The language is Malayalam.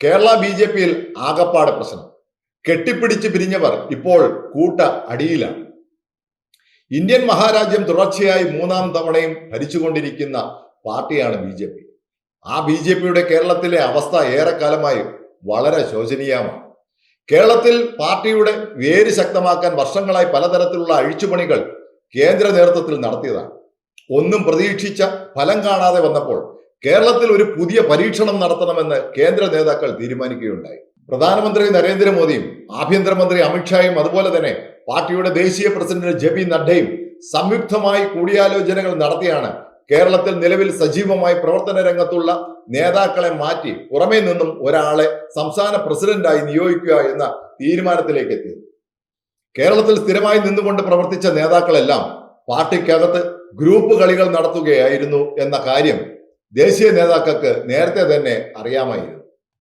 കേരള BJP-യിൽ ആകപ്പാട് പ്രശ്നം. കെട്ടിപ്പിടിച്ച് പിരിഞ്ഞവർ ഇപ്പോൾ കൂട്ട അടിയിലാണ്. ഇന്ത്യൻ മഹാരാജ്യം തുടർച്ചയായി മൂന്നാം തവണയും ഭരിച്ചുകൊണ്ടിരിക്കുന്ന പാർട്ടിയാണ് BJP. ആ BJP-യുടെ കേരളത്തിലെ അവസ്ഥ ഏറെക്കാലമായി വളരെ ശോചനീയമാണ്. കേരളത്തിൽ പാർട്ടിയുടെ വേര് ശക്തമാക്കാൻ വർഷങ്ങളായി പലതരത്തിലുള്ള അഴിച്ചുപണികൾ കേന്ദ്ര നേതൃത്വത്തിൽ നടത്തിയതാണ്. ഒന്നും പ്രതീക്ഷിച്ച ഫലം കാണാതെ വന്നപ്പോൾ കേരളത്തിൽ ഒരു പുതിയ പരീക്ഷണം നടത്തണമെന്ന് കേന്ദ്ര നേതാക്കൾ തീരുമാനിക്കുകയുണ്ടായി. പ്രധാനമന്ത്രി നരേന്ദ്രമോദിയും ആഭ്യന്തരമന്ത്രി അമിത്ഷായും അതുപോലെ തന്നെ പാർട്ടിയുടെ ദേശീയ പ്രസിഡന്റ് JP നഡ്ഡയും സംയുക്തമായി കൂടിയാലോചനകൾ നടത്തിയാണ് കേരളത്തിൽ നിലവിൽ സജീവമായി പ്രവർത്തന രംഗത്തുള്ള നേതാക്കളെ മാറ്റി പുറമേ നിന്നും ഒരാളെ സംസ്ഥാന പ്രസിഡന്റായി നിയോഗിക്കുക എന്ന തീരുമാനത്തിലേക്ക് എത്തിയത്. കേരളത്തിൽ സ്ഥിരമായി നിന്നുകൊണ്ട് പ്രവർത്തിച്ച നേതാക്കളെല്ലാം പാർട്ടിക്കകത്ത് ഗ്രൂപ്പ് കളികൾ നടത്തുകയായിരുന്നു എന്ന കാര്യം ദേശീയ നേതാക്കൾക്ക് നേരത്തെ തന്നെ അറിയാമായിരുന്നു.